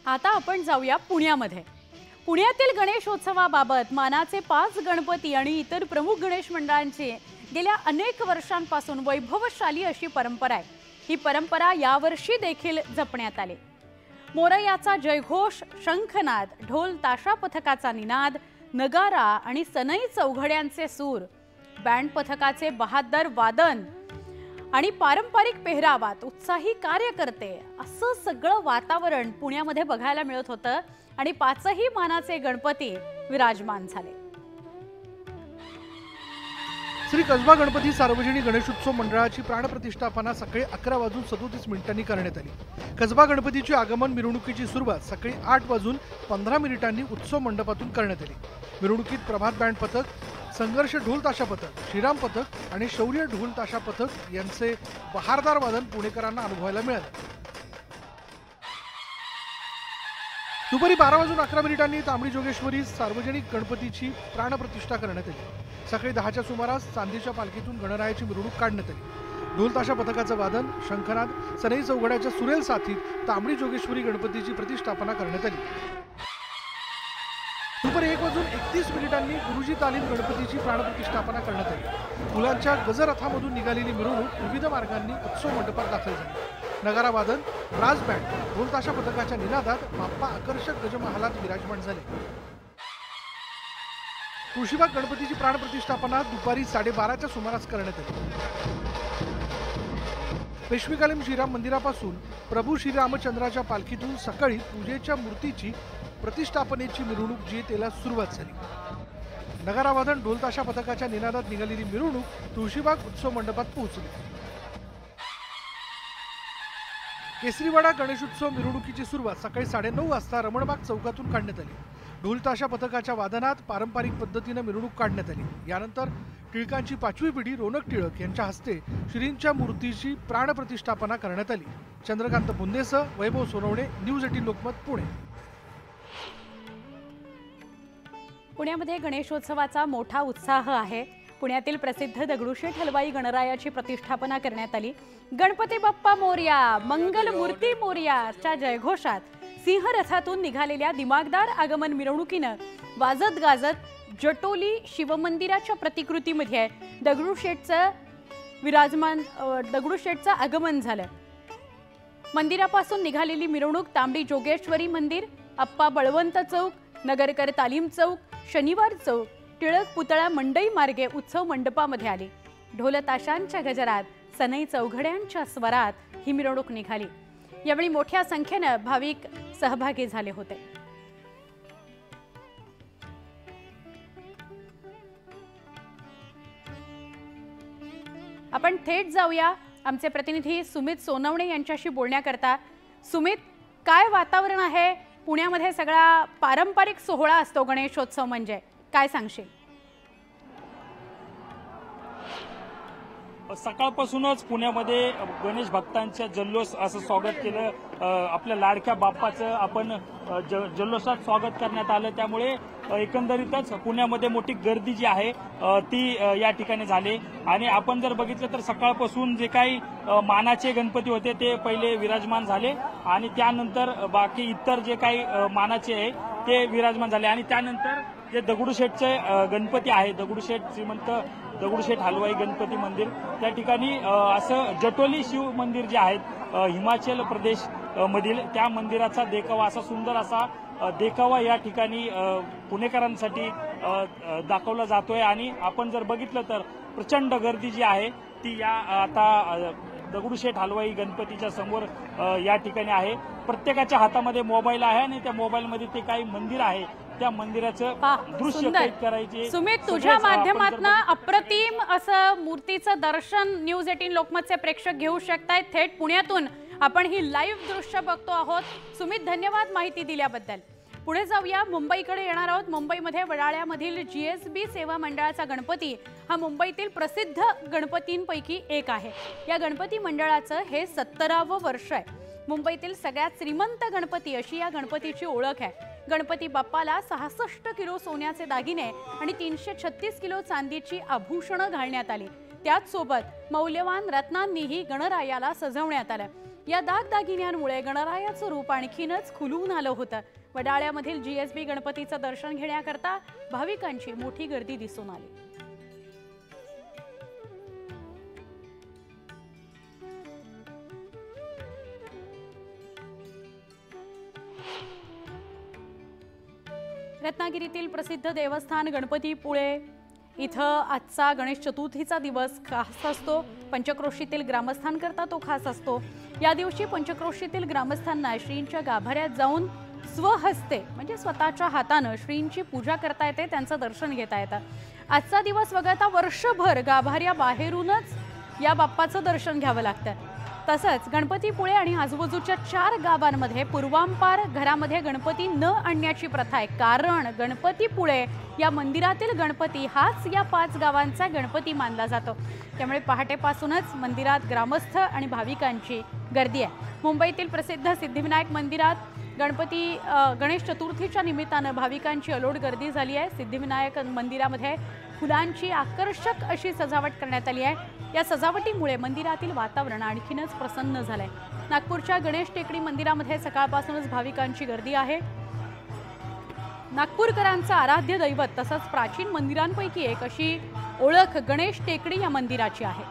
आता आपण जाऊया पुण्यामध्ये। पुण्यातील गणेशोत्सवाबाबत मानाचे 5 गणपती आणि इतर प्रमुख गणेश मंडळांची गेल्या अनेक वर्षांपासून वैभवशाली अशी परंपरा आहे। ही परंपरा यावर्षी देखील जपण्यात आली। मोरयाचा जयघोष, शंखनाद, ढोल ताशा पथकाचा निनाद, नगारा आणि सनई चौघड्यांचे सूर, बँड पथकाचे बहादर वादन आणि पारंपरिक पेहरावात उत्साही कार्यकर्ते असं सगळं वातावरण पुण्यामध्ये बघायला मिळत होतं आणि 5ही मानाचे गणपती विराजमान झाले। श्री कसबा गणपती सार्वजनिक गणेशोत्सव मंडळाची प्राणप्रतिष्ठापना सकाळी 11:37 करण्यात आली। कसबा गणपतीचे आगमन मिरवणुकीची सुरुवात सकाळी 8:15 उत्सव मंडपातून करण्यात आली। मिरवणुकीत प्रभात बँड पथक, संघर्ष ढोल ताशा पथक, श्रीराम पथक आणि शौर्य ढोल ताशा पथक यांचे बहारदार वादन पुणेकरांना अनुभवायला मिळाले। दुपारी 12:11 तांबडी जोगेश्वरी सार्वजनिक गणपतीची प्राणप्रतिष्ठा करण्यात आली। सकाळी 10च्या सुमारास चांदीच्या पालखीतून गणरायाची मिरवणूक काढण्यात आली। ढोल ताशा पथकाचं वादन, शंखनाद, सनई चौघड्याच्या सुरेल साथीत तांबडी जोगेश्वरी गणपतीची प्रतिष्ठापना करण्यात आली। दुपारी 1:31 गुरुजी तालीम गणपतीची प्राणप्रतिष्ठापना करण्यात आली। फुलांच्या गजरथामधून निघालेली मिरवणूक विविध मार्गांनी उत्सव मंडपात दाखल झाली। नगारा वादन, ब्रास बँड, ढोल ताशा पथकाच्या निनादात बाप्पा आकर्षक गजमहालात विराजमान झाले। तुळशीबाग गणपतीची प्राणप्रतिष्ठापना दुपारी 12:30च्या सुमारास करण्यात आली। पेशवेकालीन श्रीराम मंदिरापासून प्रभू श्रीरामचंद्राच्या पालखीतून सकाळी पूजेच्या मूर्तीची प्रतिष्ठापनेची मिरवणूक जेतेला सुरुवात झाली। नगारा वादन, ढोल ताशा पथकाच्या निनादात निघालेली मिरवणूक तुळशीबाग उत्सव मंडपात पोहोचली। केसरीवाडा गणेशोत्सव मिरवणुकीची सुरुवात सकाळी 9:30 वाजता रमणबाग चौकातून काढण्यात आली। ढोल ताशा पथकाच्या वादनात पारंपरिक पद्धतीने मिरवणूक काढण्यात आली। यानंतर टिळकांची 5वी पिढी रोनक टिळक यांच्या हस्ते श्रींच्या मूर्तीची प्राणप्रतिष्ठापना करण्यात आली। चंद्रकांत बुंदेसह वैभव सोनवणे, न्यूज 18 लोकमत, पुणे। पुण्यामध्ये गणेशोत्सवाचा मोठा उत्साह आहे। पुण्यातील प्रसिद्ध दगडूशेठ हलवाई गणरायाची प्रतिष्ठापना करण्यात आली। गणपती बाप्पा मोरया, मंगल मूर्ती मोरयाच्या जयघोषात सिंहरथातून निघालेल्या दिमागदार आगमन मिरवणुकीनं वाजत गाजत जटोली शिवमंदिराच्या प्रतिकृतीमध्ये दगडूशेठचं आगमन झालं। मंदिरापासून निघालेली मिरवणूक तांबडी जोगेश्वरी मंदिर, अप्पा बळवंत चौक, नगरकर तालीम चौक, शनिवार चौक, टिळक पुतळा मंडई मार्गे उत्सव मंडपामध्ये आली। ढोल ताशांच्या गजरात, सनई चौघड्यांच्या स्वरात ही मिरवणूक निघाली। यावेळी मोठ्या संख्येने भाविक सहभागी झाले होते। आपण थेट जाऊया आमचे प्रतिनिधी सुमित सोनवणे यांच्याशी बोलण्याकरता। सुमित, काय वातावरण आहे पुण्यामध्ये? सगळा पारंपरिक सोहळा असतो गणेशोत्सव म्हणजे, काय सांगशील? सकाळपासूनच पुण्यामध्ये गणेश भक्तांच्या जल्लोष असं स्वागत केलं। आपल्या लाडक्या बाप्पाचं आपण जल्लोषात स्वागत करण्यात आलं। त्यामुळे एकंदरीतच पुण्यामध्ये मोठी गर्दी जी आहे ती या ठिकाणी झाली। आणि आपण जर बघितलं तर सकाळपासून जे काही मानाचे गणपती होते ते पहिले विराजमान झाले आणि त्यानंतर बाकी इतर जे काही मानाचे आहे ते विराजमान झाले। आणि त्यानंतर जे दगडूशेठचे गणपती आहे, दगडूशेठ श्रीमंत दगडूशेठ हलवाई गणपती मंदिर, त्या ठिकाणी असं जटोली शिव मंदिर जे आहेत हिमाचल प्रदेश मधील, त्या मंदिराचा देखावा, असा सुंदर असा देखावा या ठिकाणी पुणेकरांसाठी दाखवला जातोय। आणि आपण जर बघितलं तर प्रचंड गर्दी जी आहे ती या आता दगडूशेठ हलवाई गणपतीच्या समोर या ठिकाणी आहे। प्रत्येकाच्या हातामध्ये मोबाईल आहे आणि त्या मोबाईलमध्ये ते काही मंदिर आहे त्या मंदिराचं दृश्य कैद करायचे। सुमित, तुझ्या माध्यमातून अप्रतिम असं मूर्तीचं दर्शन न्यूज 18 लोकमतचे प्रेक्षक घेऊ शकतायत। थेट पुण्यातून आपण ही लाईव्ह दृश्य बघतो आहोत। सुमित, धन्यवाद माहिती दिल्याबद्दल। पुढे जाऊया, मुंबईकडे येणार आहोत। मुंबईमध्ये वडाळ्यामधील GSB सेवा मंडळाचा गणपती हा मुंबईतील प्रसिद्ध गणपतींपैकी एक आहे। या गणपती मंडळाचं हे 17वे वर्ष आहे। मुंबईतील सगळ्यात श्रीमंत गणपती अशी या गणपतीची ओळख आहे। गणपती बाप्पाला 66 किलो सोन्याचे दागिने आणि 336 किलो चांदीची आभूषणं घालण्यात आली। त्याच सोबत मौल्यवान रत्नांनीही गणरायाला सजवण्यात आलं। या दागदागिन्यांमुळे गणरायाचं रूप आणखीनच खुलून आलं होतं। वडाळ्यामधील GSB गणपतीचं दर्शन घेण्याकरता भाविकांची मोठी गर्दी दिसून आली। रत्नागिरीतील प्रसिद्ध देवस्थान गणपतीपुळे इथं आजचा गणेश चतुर्थीचा दिवस खास असतो। पंचक्रोशीतील ग्रामस्थांकरता तो खास असतो। या दिवशी पंचक्रोशीतील ग्रामस्थांना श्रींच्या गाभाऱ्यात जाऊन स्वहस्ते म्हणजे स्वतःच्या हातानं श्रींची पूजा करता येते, त्यांचं दर्शन घेता येतं। आजचा दिवस वगळता वर्षभर गाभाऱ्या बाहेरूनच या बाप्पाचं दर्शन घ्यावं लागतं। तसंच गणपतीपुळे आणि आजूबाजूच्या 4 गावांमध्ये पूर्वांपार घरामध्ये गणपती न आणण्याची प्रथा आहे, कारण गणपतीपुळे या मंदिरातील गणपती हाच या 5 गावांचा गणपती मानला जातो। त्यामुळे पहाटेपासूनच मंदिरात ग्रामस्थ आणि भाविकांची गर्दी आहे। मुंबईतील प्रसिद्ध सिद्धिविनायक मंदिरात गणेश चतुर्थीच्या निमित्तानं भाविकांची अलोट गर्दी झाली आहे। सिद्धिविनायक मंदिरामध्ये फुलांची आकर्षक अशी सजावट करण्यात आली आहे। या सजावटीमुळे मंदिरातील वातावरण आणखीनच प्रसन्न झालंय। नागपूरच्या गणेश टेकडी मंदिरामध्ये सकाळपासूनच भाविकांची गर्दी आहे। नागपूरकरांचं आराध्य दैवत तसंच प्राचीन मंदिरांपैकी एक अशी ओळख गणेश टेकडी या मंदिराची आहे।